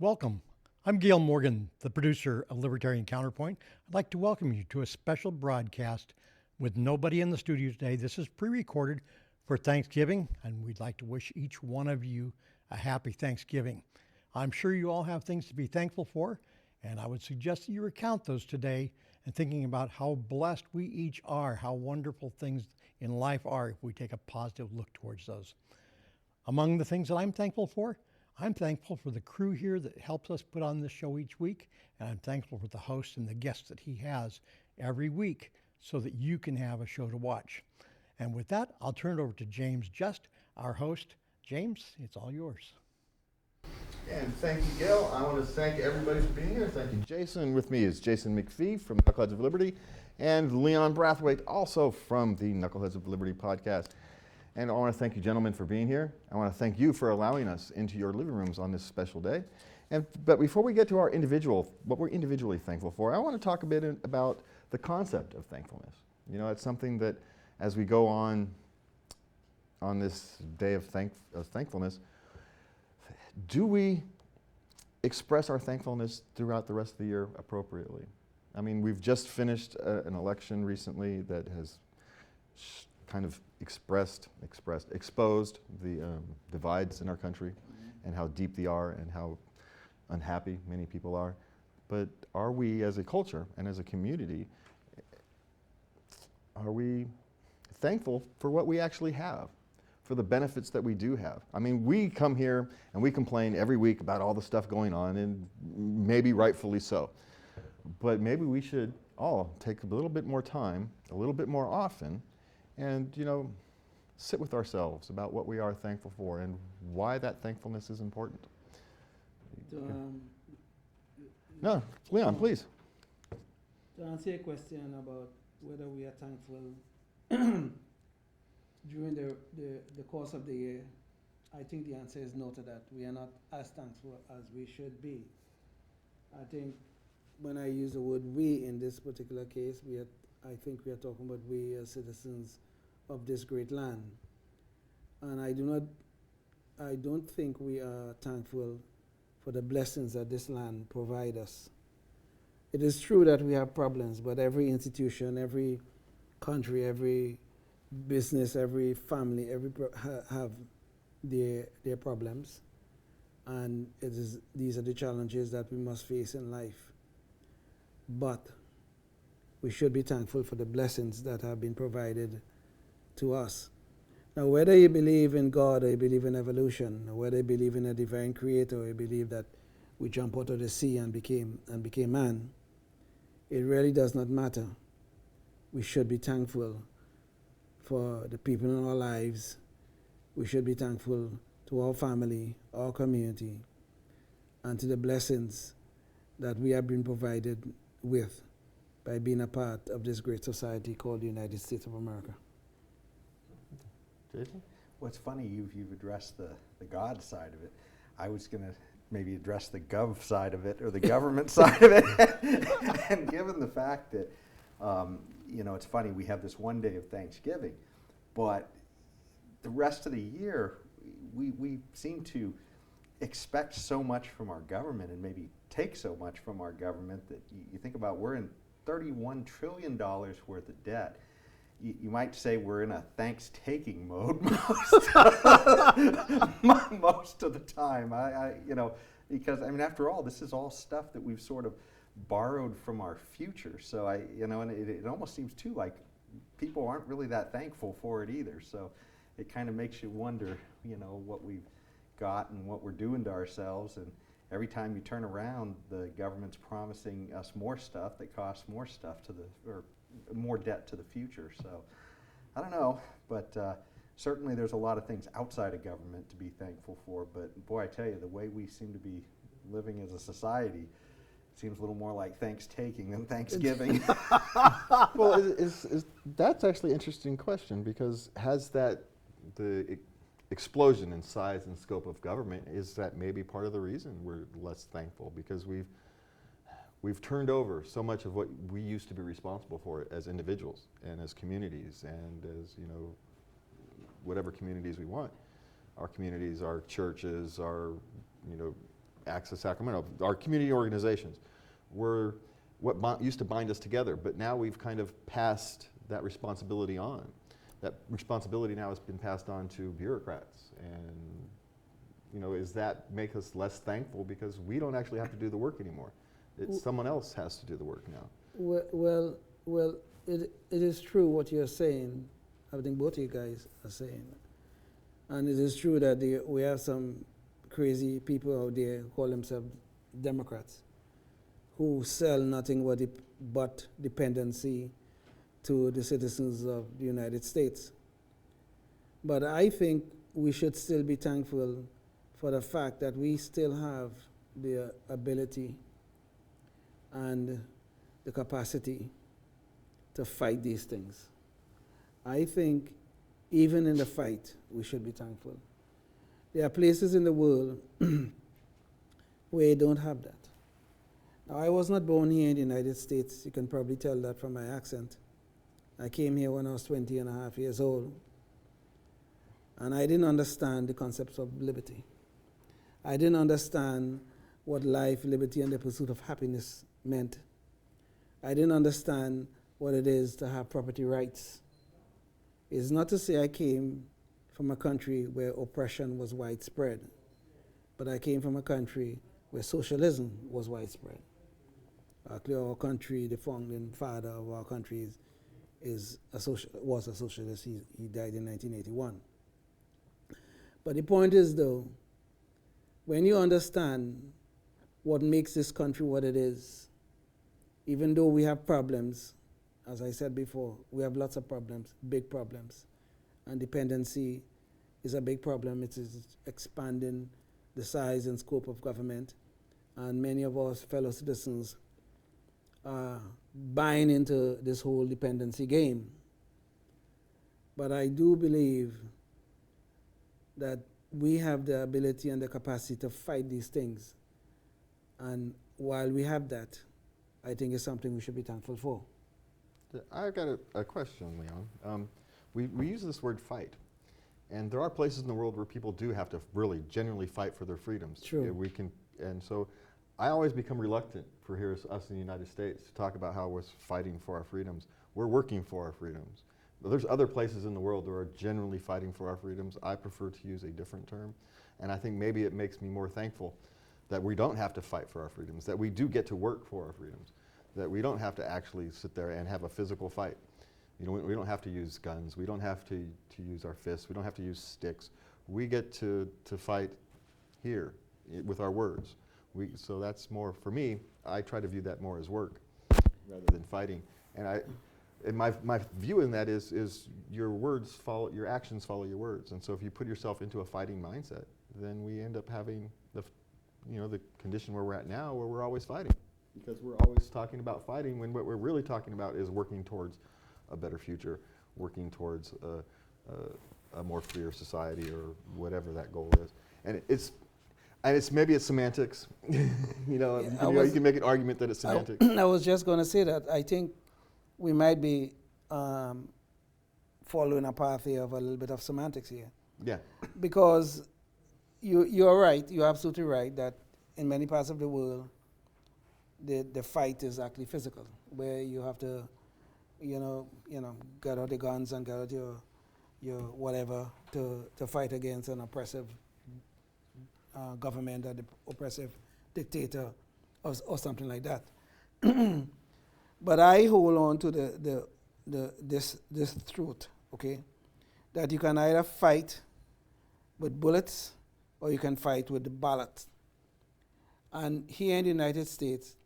Welcome. I'm Gail Morgan, the producer of Libertarian Counterpoint. I'd like to welcome you to a special broadcast with nobody in the studio today. This is pre-recorded for Thanksgiving, and we'd like to wish each one of you a happy Thanksgiving. I'm sure you all have things to be thankful for, and I would suggest that you recount those today and thinking about how blessed we each are, how wonderful things in life are if we take a positive look towards those. Among the things that I'm thankful for the crew here that helps us put on this show each week, and I'm thankful for the host and the guests that he has every week so that you can have a show to watch. And with that, I'll turn it over to James Just, our host. James, it's all yours. And thank you, Gail. I want to thank everybody for being here. Thank you, Jason. With me is Jason McPhee from Knuckleheads of Liberty and Leon Brathwaite, also from the Knuckleheads of Liberty podcast. And I want to thank you, gentlemen, for being here. I want to thank you for allowing us into your living rooms on this special day. But before we get to what we're individually thankful for, I want to talk a bit about the concept of thankfulness. You know, it's something that as we go on this day of thankfulness, do we express our thankfulness throughout the rest of the year appropriately? I mean, we've just finished an election recently that has kind of exposed the divides in our country and how deep they are and how unhappy many people are. But are we as a culture and as a community, are we thankful for what we actually have, for the benefits that we do have? I mean, we come here and we complain every week about all the stuff going on, and maybe rightfully so. But maybe we should all take a little bit more time, a little bit more often, and, you know, sit with ourselves about what we are thankful for and why that thankfulness is important. No, Leon, please. To answer your question about whether we are thankful during the course of the year, I think the answer is no to that. We are not as thankful as we should be. I think when I use the word we in this particular case, I think we are talking about we as citizens of this great land. And I don't think we are thankful for the blessings that this land provides us. It is true that we have problems, but every institution, every country, every business, every family, have their problems. And these are the challenges that we must face in life. But we should be thankful for the blessings that have been provided to us. Now, whether you believe in God or you believe in evolution, or whether you believe in a divine creator or you believe that we jumped out of the sea and became man, it really does not matter. We should be thankful for the people in our lives. We should be thankful to our family, our community, and to the blessings that we have been provided with by being a part of this great society called the United States of America. Jason? Well, it's funny you've addressed the God side of it. I was going to maybe address the gov side of it or the government side of it. And given the fact that, it's funny, we have this one day of Thanksgiving, but the rest of the year, we seem to expect so much from our government and maybe take so much from our government that you think about we're in $31 trillion worth of debt. You might say we're in a thanks-taking mode most of the time. Because after all, this is all stuff that we've sort of borrowed from our future. So and it almost seems too like people aren't really that thankful for it either. So it kind of makes you wonder, what we've got and what we're doing to ourselves. And every time you turn around, the government's promising us more stuff that costs more stuff or more debt to the future. So I don't know, but certainly there's a lot of things outside of government to be thankful for. But boy, I tell you, the way we seem to be living as a society seems a little more like thanks-taking than Thanksgiving. Well, that's actually an interesting question, because has the explosion in size and scope of government, is that maybe part of the reason we're less thankful? Because we've turned over so much of what we used to be responsible for as individuals and as communities and as, whatever communities we want. Our communities, our churches, our, Access Sacramento, our community organizations, were what used to bind us together, but now we've kind of passed that responsibility on. That responsibility now has been passed on to bureaucrats, and does that make us less thankful because we don't actually have to do the work anymore? Someone else has to do the work now. Well, it is true what you're saying. I think both of you guys are saying. And it is true that we have some crazy people out there who call themselves Democrats who sell nothing but dependency to the citizens of the United States. But I think we should still be thankful for the fact that we still have the ability and the capacity to fight these things. I think even in the fight, we should be thankful. There are places in the world where you don't have that. Now, I was not born here in the United States. You can probably tell that from my accent. I came here when I was 20 and a half years old. And I didn't understand the concepts of liberty. I didn't understand what life, liberty, and the pursuit of happiness meant. I didn't understand what it is to have property rights. It's not to say I came from a country where oppression was widespread, but I came from a country where socialism was widespread. Our country, the founding father of our country was a socialist. He died in 1981. But the point is, though, when you understand what makes this country what it is, even though we have problems, as I said before, we have lots of problems, big problems. And dependency is a big problem. It is expanding the size and scope of government. And many of our fellow citizens are buying into this whole dependency game. But I do believe that we have the ability and the capacity to fight these things. And while we have that, I think it's something we should be thankful for. I've got a question, Leon. We use this word fight, and there are places in the world where people do have to really genuinely fight for their freedoms. True. And so I always become reluctant for us in the United States to talk about how we're fighting for our freedoms. We're working for our freedoms. But there's other places in the world that are generally fighting for our freedoms. I prefer to use a different term, and I think maybe it makes me more thankful that we don't have to fight for our freedoms, that we do get to work for our freedoms, that we don't have to actually sit there and have a physical fight. We don't have to use guns. We don't have to use our fists. We don't have to use sticks. We get to fight here with our words. So that's more, for me, I try to view that more as work rather than fighting. And my view in that is your words follow, your actions follow your words. And so if you put yourself into a fighting mindset, then we end up having the condition where we're at now, where we're always fighting. Because we're always talking about fighting when what we're really talking about is working towards a better future, working towards a more freer society or whatever that goal is. And maybe it's semantics. You can make an argument that it's semantics. I was just going to say that I think we might be following a path here of a little bit of semantics here. Yeah. Because you're right, you're absolutely right that in many parts of the world, the fight is actually physical, where you have to, get out the guns and get out your whatever to fight against an oppressive government or the oppressive dictator or something like that. But I hold on to this truth, okay, that you can either fight with bullets or you can fight with the ballot. And here in the United States,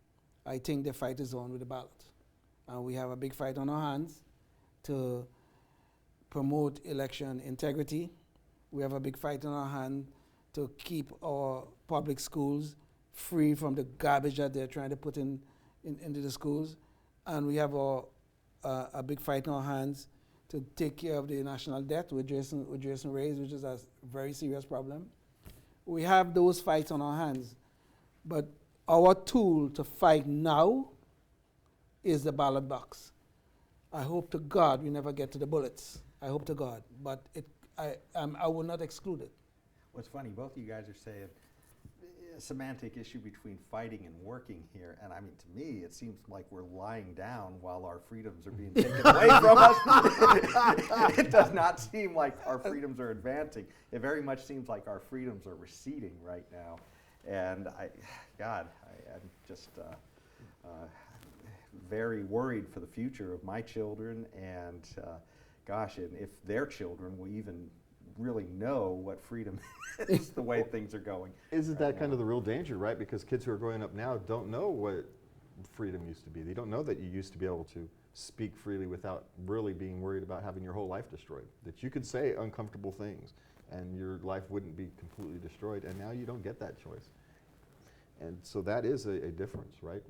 I think the fight is on with the ballot. And we have a big fight on our hands to promote election integrity. We have a big fight on our hands to keep our public schools free from the garbage that they're trying to put into the schools. And we have a big fight on our hands to take care of the national debt with Jason raised, which is a very serious problem. We have those fights on our hands. But our tool to fight now is the ballot box. I hope to God we never get to the bullets. I hope to God. But I will not exclude it. What's funny, both of you guys are saying, semantic issue between fighting and working here. And I mean, to me, it seems like we're lying down while our freedoms are being taken away from us. It does not seem like our freedoms are advancing. It very much seems like our freedoms are receding right now. And I'm just very worried for the future of my children, and and if their children will even really know what freedom is the way things are going. Isn't that kind of the real danger, right? Because kids who are growing up now don't know what freedom used to be. They don't know that you used to be able to speak freely without really being worried about having your whole life destroyed. That you could say uncomfortable things and your life wouldn't be completely destroyed, and now you don't get that choice. And so that is a difference, right?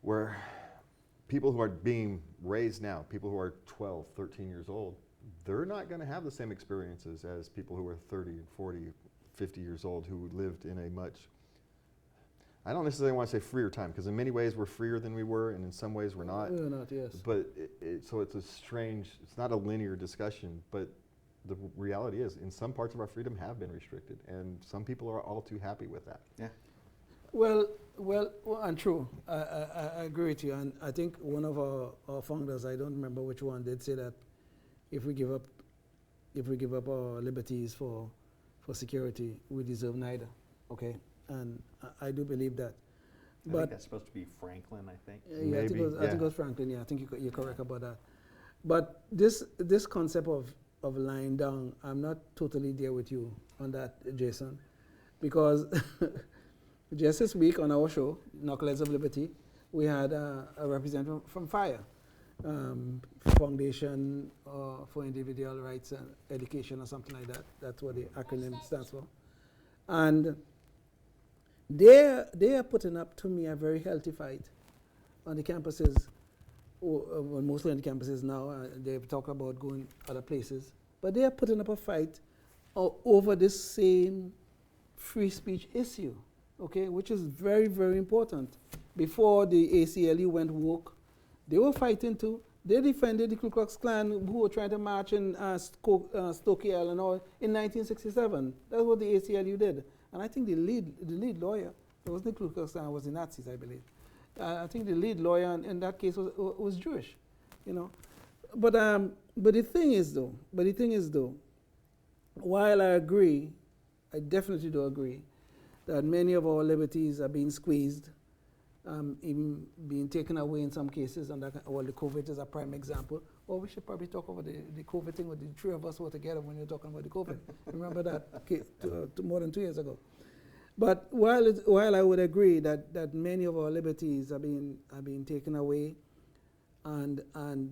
Where people who are being raised now, people who are 12, 13 years old, they're not going to have the same experiences as people who are 30, 40, 50 years old who lived in a much, I don't necessarily want to say freer time, because in many ways we're freer than we were, and in some ways we're not. We're not, yes. But so it's a strange, it's not a linear discussion, but the reality is in some parts of our freedom have been restricted, and some people are all too happy with that. Yeah. Well, and true. I agree with you. And I think one of our founders, I don't remember which one, did say that if we give up our liberties for security, we deserve neither. Okay, and I do believe that. I think that's supposed to be Franklin, I think. Yeah, I think it was Franklin. Yeah, I think you're correct about that. But this concept of lying down, I'm not totally there with you on that, Jason, because just this week on our show, Knuckleheads of Liberty, we had a representative from FIRE, Foundation for Individual Rights and Education, or something like that. That's what the acronym stands for. And they are putting up, to me, a very healthy fight on the campuses, well, mostly on the campuses now. They've talked about going other places. But they are putting up a fight over this same free speech issue, okay, which is very, very important. Before the ACLU went woke, they were fighting too. They defended the Ku Klux Klan who were trying to march in Stokey, Illinois in 1967. That's what the ACLU did. And I think the lead lawyer, it wasn't the Ku Klux Klan, it was the Nazis, I believe. I think the lead lawyer in that case was Jewish, you know. But the thing is though, while I agree, I definitely do agree that many of our liberties are being squeezed, even being taken away in some cases, and the COVID is a prime example. Or we should probably talk about the COVID thing with the three of us were together when we were talking about the COVID. Remember that more than 2 years ago. But while I would agree that many of our liberties are being taken away, and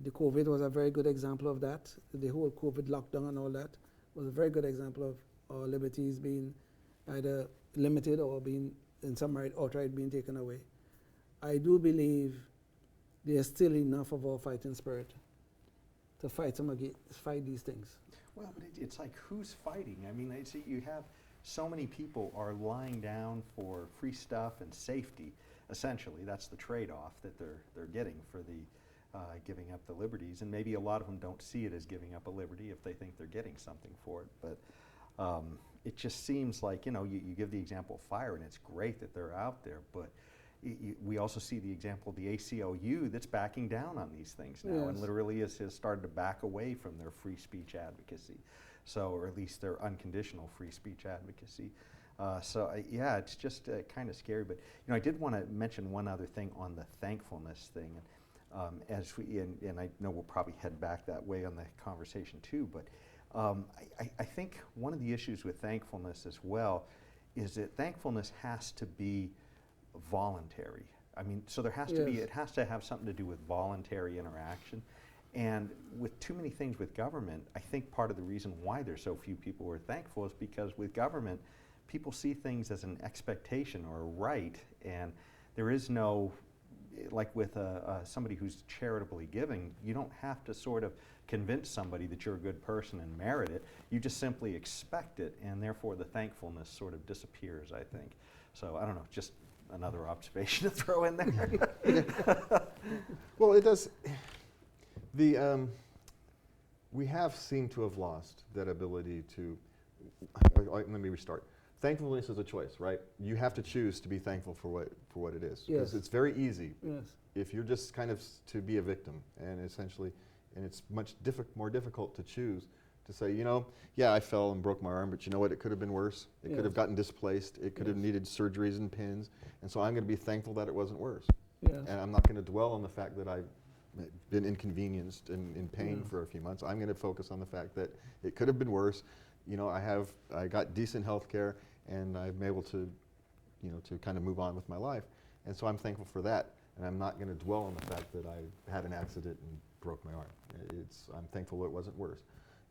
the COVID was a very good example of that. The whole COVID lockdown and all that was a very good example of our liberties being either limited or being, in some right, outright being taken away. I do believe there's still enough of our fighting spirit to fight these things. Well, but it's like, who's fighting? I mean, you have so many people are lying down for free stuff and safety. Essentially, that's the trade-off that they're getting for the giving up the liberties, and maybe a lot of them don't see it as giving up a liberty if they think they're getting something for it. But it just seems like, you give the example of FIRE, and it's great that they're out there, but we also see the example of the ACLU that's backing down on these things now, Yes. and literally has started to back away from their free speech advocacy, or at least their unconditional free speech advocacy. Yeah, it's just kind of scary. But I did want to mention one other thing on the thankfulness thing. And I know we'll probably head back that way on the conversation too, but I think one of the issues with thankfulness as well is that thankfulness has to be voluntary. I mean, so there has to be, it has to have something to do with voluntary interaction. And with too many things with government, I think part of the reason why there's so few people who are thankful is because with government, people see things as an expectation or a right, and there is no, like with somebody who's charitably giving, you don't have to sort of convince somebody that you're a good person and merit it. You just simply expect it, and therefore the thankfulness sort of disappears, I think. So I don't know, just another observation to throw in there. Well, it does. We have seemed to have lost that ability to. Let me restart. thankfulness is a choice, right? You have to choose to be thankful for what it is. Yes. Because it's very easy Yes. if you're just kind of to be a victim, and essentially, and it's much more difficult to choose to say, you know, yeah, I fell and broke my arm, but you know what? It could have been worse. It could Yes. have gotten displaced. It could have Yes. needed surgeries and pins. And so I'm going to be thankful that it wasn't worse. Yes. And I'm not going to dwell on the fact that I've been inconvenienced and in pain Yeah. for a few months. I'm going to focus on the fact that it could have been worse. You know, I got decent health care, and I'm able to, you know, to kind of move on with my life. And so I'm thankful for that. And I'm not going to dwell on the fact that I had an accident and broke my arm. I'm thankful it wasn't worse.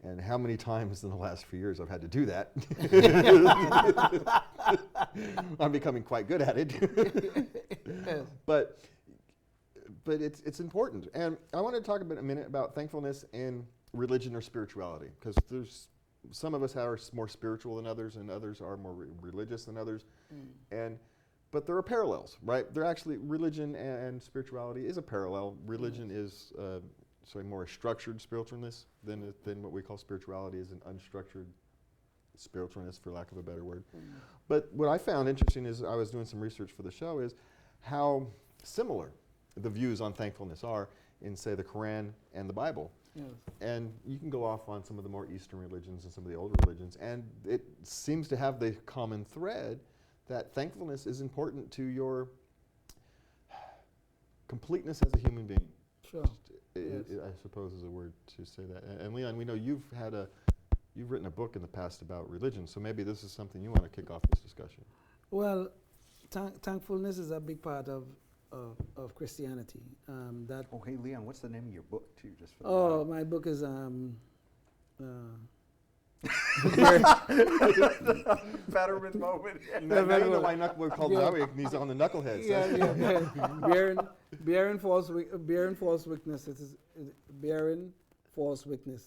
And how many times in the last few years I've had to do that. I'm becoming quite good at it. Yes. But it's important. And I want to talk a minute about thankfulness in religion or spirituality, because there's some of us are more spiritual than others, and others are more religious than others. But there are parallels, right? They're actually, religion and spirituality is a parallel. Religion is more a structured spiritualness than what we call spirituality is an unstructured spiritualness, for lack of a better word. But what I found interesting is I was doing some research for the show is how similar the views on thankfulness are in, say, the Quran and the Bible. Yes. And you can go off on some of the more Eastern religions and some of the older religions, and it seems to have the common thread that thankfulness is important to your completeness as a human being. Sure. It, Yes. I suppose is a word to say that. And Leon, we know you've written a book in the past about religion, so maybe this is something you want to kick off this discussion. Well, thankfulness is a big part of Christianity. That Oh, hey, Leon, what's the name of your book, too? Just for the oh, audience? my book is Betterment moment. Now you know why we're called Zoe, and he's on the knuckleheads. bearing false witness. It is bearing false witness.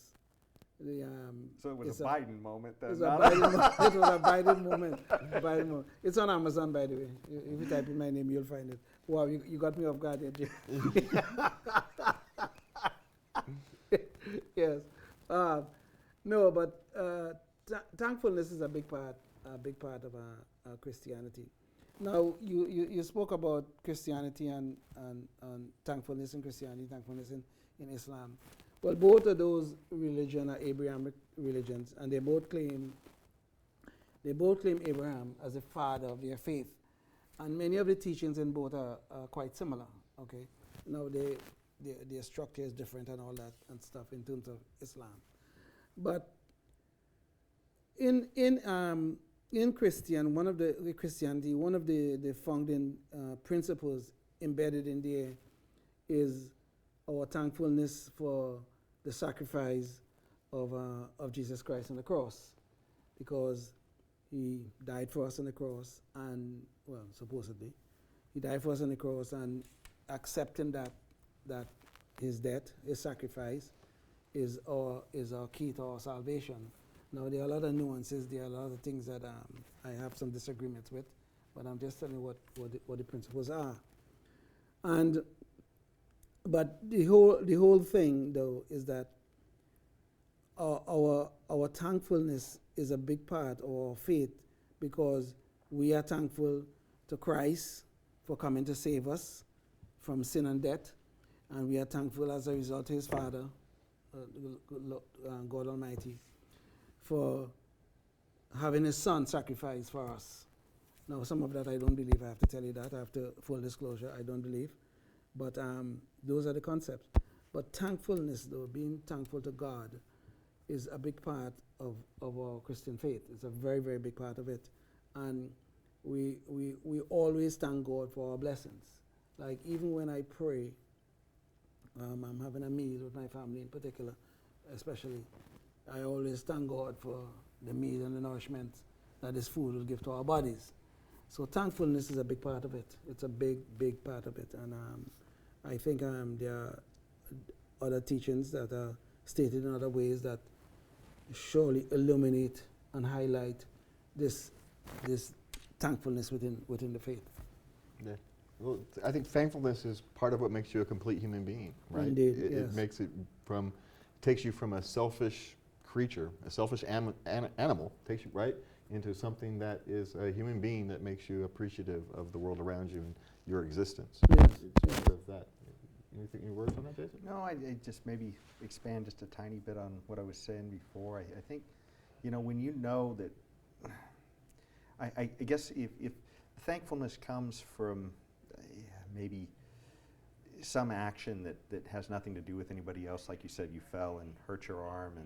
So it was it's a Biden moment. It was Then, a not Biden moment. It was a Biden moment. A Biden moment. It's on Amazon, by the way. If you type in my name, you'll find it. Wow, you got me off guard, there, Jay. Yes. No, but thankfulness is a big part of Christianity. Now, you spoke about Christianity and thankfulness in Christianity, thankfulness in Islam. Well, both of those religions are Abrahamic religions, and they both claim Abraham as the father of their faith. And many of the teachings in both are quite similar. Okay, now their structure is different and all that and stuff in terms of Islam, but in Christian, one of the Christianity, one of the founding principles embedded in there is our thankfulness for the sacrifice of Jesus Christ on the cross, because he died for us on the cross, and well, supposedly he died for us on the cross, and accepting that his death, his sacrifice, is our key to our salvation. Now, there are a lot of nuances, there are a lot of things that I have some disagreements with, but I'm just telling you what the principles are. But the whole thing, though, is that our thankfulness is a big part of our faith, because we are thankful to Christ for coming to save us from sin and death, and we are thankful as a result to his Father, God Almighty, for having his Son sacrificed for us. Now, some of that I don't believe. I have to tell you that. I have to, full disclosure, I don't believe. But those are the concepts. But thankfulness, though, being thankful to God, is a big part of our Christian faith. It's a very, very big part of it. And we always thank God for our blessings. Like, even when I pray, I'm having a meal with my family in particular, especially, I always thank God for the meal and the nourishment that this food will give to our bodies. So thankfulness is a big part of it. It's a big, big part of it. And I think there are other teachings that are stated in other ways that surely illuminate and highlight this thankfulness within the faith. Yeah. Well, I think thankfulness is part of what makes you a complete human being, right? Indeed, It yes. makes it takes you from a selfish creature, a selfish animal, takes you, right? into something that is a human being that makes you appreciative of the world around you and your existence. Yes, It's part of that. Any words on that, Jason? No, I just maybe expand just a tiny bit on what I was saying before. I think, you know, when you know that, I guess if thankfulness comes from maybe some action that has nothing to do with anybody else, like you said, you fell and hurt your arm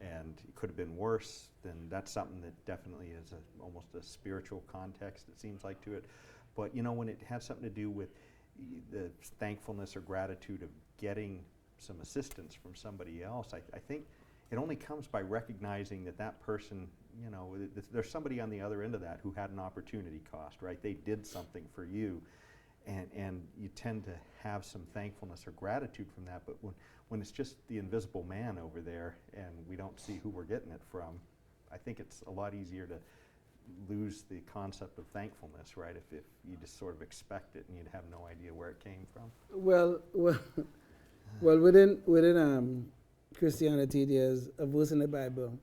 and it could have been worse, then that's something that definitely is almost a spiritual context, it seems like, to it. But, you know, when it has something to do with the thankfulness or gratitude of getting some assistance from somebody else, I think it only comes by recognizing that that person, you know, there's somebody on the other end of that who had an opportunity cost, right? They did something for you, and you tend to have some thankfulness or gratitude from that. But when it's just the invisible man over there and we don't see who we're getting it from, I think it's a lot easier to lose the concept of thankfulness, right? If you just sort of expect it and you'd have no idea where it came from. Well, within Christianity, there's a verse in the Bible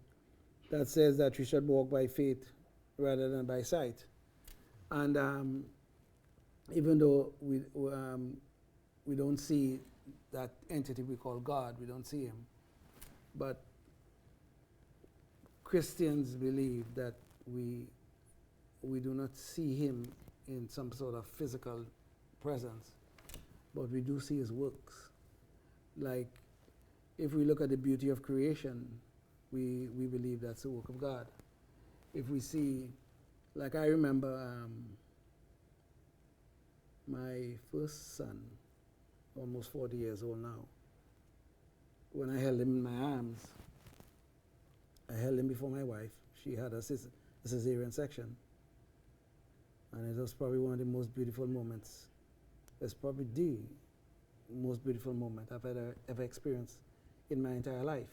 that says that we should walk by faith rather than by sight. And even though we don't see that entity we call God, we don't see him, but Christians believe that we do not see him in some sort of physical presence, but we do see his works. Like, if we look at the beauty of creation, we believe that's the work of God. If we see, like I remember my first son, almost 40 years old now, when I held him in my arms, I held him before my wife. She had a cesarean section. And it was probably one of the most beautiful moments. It's probably the most beautiful moment I've ever experienced in my entire life.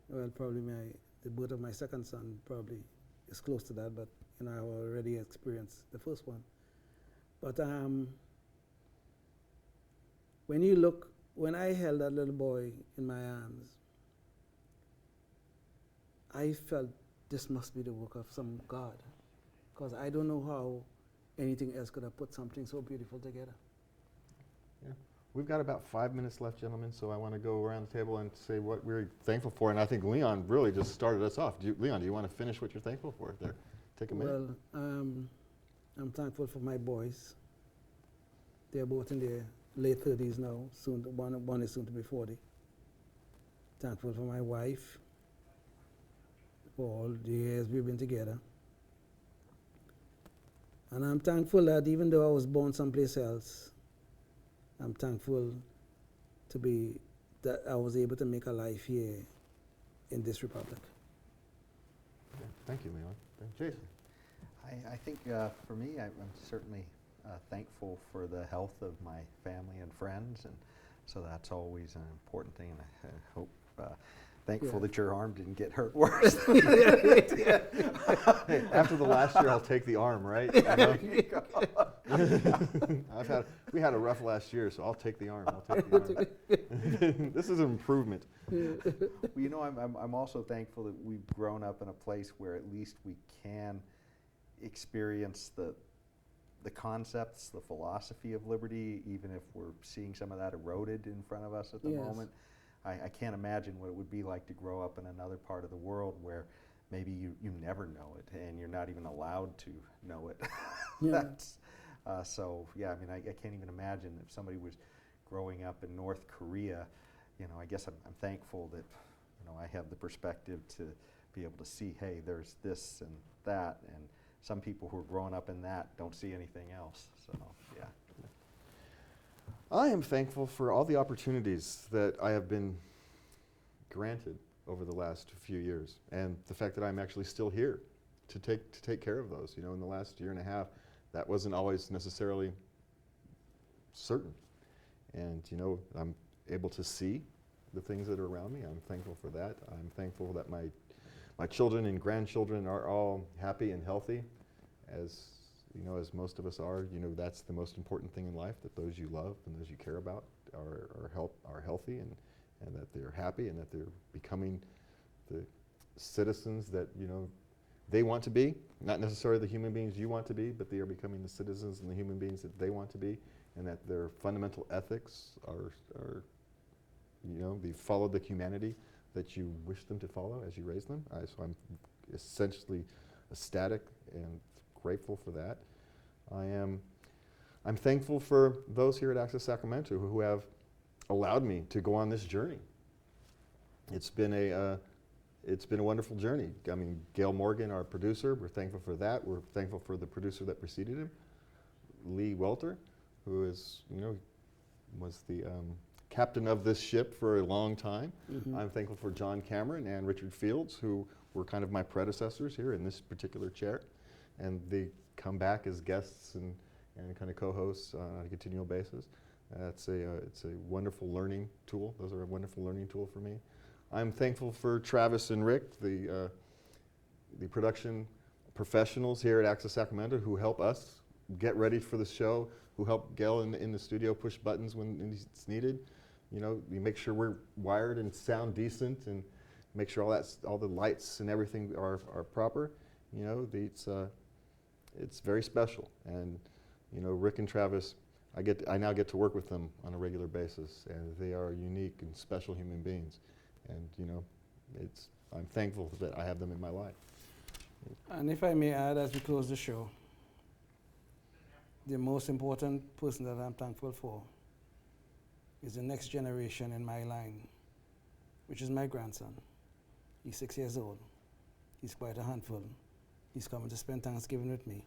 Well, probably the birth of my second son probably is close to that, but you know, I already experienced the first one. But when I held that little boy in my arms, I felt this must be the work of some God, because I don't know how anything else could have put something so beautiful together. Yeah. We've got about 5 minutes left, gentlemen, so I want to go around the table and say what we're thankful for. And I think Leon really just started us off. Leon, do you want to finish what you're thankful for there? Take a minute. Well, I'm thankful for my boys. They're both in their late 30s now. One is soon to be 40. Thankful for my wife, for all the years we've been together. And I'm thankful that even though I was born someplace else, I'm thankful that I was able to make a life here in this republic. Okay. Thank you, Leon. Jason. I think for me, I'm certainly thankful for the health of my family and friends, and so that's always an important thing. And I hope, thankful that your arm didn't get hurt worse. Hey, after the last year, I'll take the arm, right? You know? We had a rough last year, so I'll take the arm. This is an improvement. Well, you know, I'm also thankful that we've grown up in a place where at least we can experience the concepts, the philosophy of liberty, even if we're seeing some of that eroded in front of us at the moment. I can't imagine what it would be like to grow up in another part of the world where maybe you never know it and you're not even allowed to know it. That's, so yeah, I mean, I can't even imagine if somebody was growing up in North Korea. You know, I guess I'm thankful that, you know, I have the perspective to be able to see, hey, there's this and that, and some people who are growing up in that don't see anything else. So yeah. I am thankful for all the opportunities that I have been granted over the last few years, and the fact that I'm actually still here to take care of those. You know, in the last year and a half, that wasn't always necessarily certain. And you know, I'm able to see the things that are around me. I'm thankful for that. I'm thankful that my children and grandchildren are all happy and healthy, as you know, as most of us are. You know, that's the most important thing in life, that those you love and those you care about are healthy and that they're happy and that they're becoming the citizens that, you know, they want to be, not necessarily the human beings you want to be, but they are becoming the citizens and the human beings that they want to be, and that their fundamental ethics are they follow the humanity that you wish them to follow as you raise them. So I'm essentially ecstatic and grateful for that. I'm thankful for those here at Access Sacramento who have allowed me to go on this journey. It's been a wonderful journey. I mean, Gail Morgan, our producer, we're thankful for that. We're thankful for the producer that preceded him, Lee Welter, who is, was the captain of this ship for a long time. Mm-hmm. I'm thankful for John Cameron and Richard Fields, who were kind of my predecessors here in this particular chair, and they come back as guests and kind of co-hosts on a continual basis. It's a wonderful learning tool. Those are a wonderful learning tool for me. I'm thankful for Travis and Rick, the production professionals here at Access Sacramento, who help us get ready for the show, who help Gail in the studio push buttons when it's needed. We make sure we're wired and sound decent, and make sure all the lights and everything are proper. It's very special, and Rick and Travis, I now get to work with them on a regular basis, and they are unique and special human beings, and I'm thankful that I have them in my life. And if I may add, as we close the show, the most important person that I'm thankful for is the next generation in my line, which is my grandson. He's 6 years old. He's quite a handful. He's coming to spend Thanksgiving with me,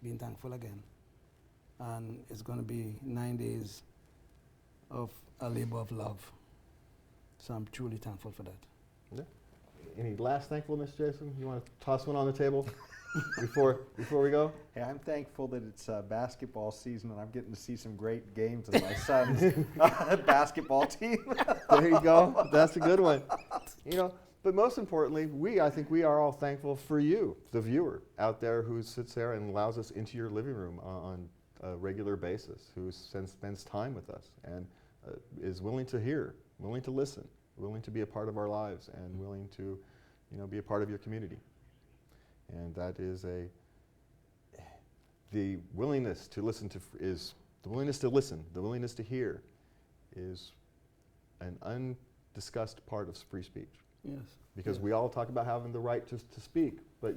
being thankful again. And it's going to be 9 days of a labor of love. So I'm truly thankful for that. Yeah. Any last thankfulness, Jason? You want to toss one on the table before we go? Hey, I'm thankful that it's basketball season and I'm getting to see some great games of my son's basketball team. There you go. That's a good one. But most importantly, I think we are all thankful for you, the viewer out there who sits there and allows us into your living room on a regular basis, who spends time with us and is willing to hear, willing to listen, willing to be a part of our lives, and willing to, be a part of your community. And that is the willingness to listen the willingness to hear is an undiscussed part of free speech. Yes. Because yes. we all talk about having the right to speak, but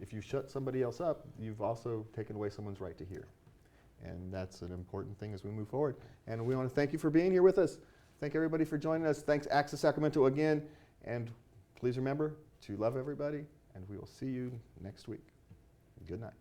if you shut somebody else up, you've also taken away someone's right to hear. And that's an important thing as we move forward. And we want to thank you for being here with us. Thank everybody for joining us. Thanks Access Sacramento again. And please remember to love everybody, and we will see you next week. Good night.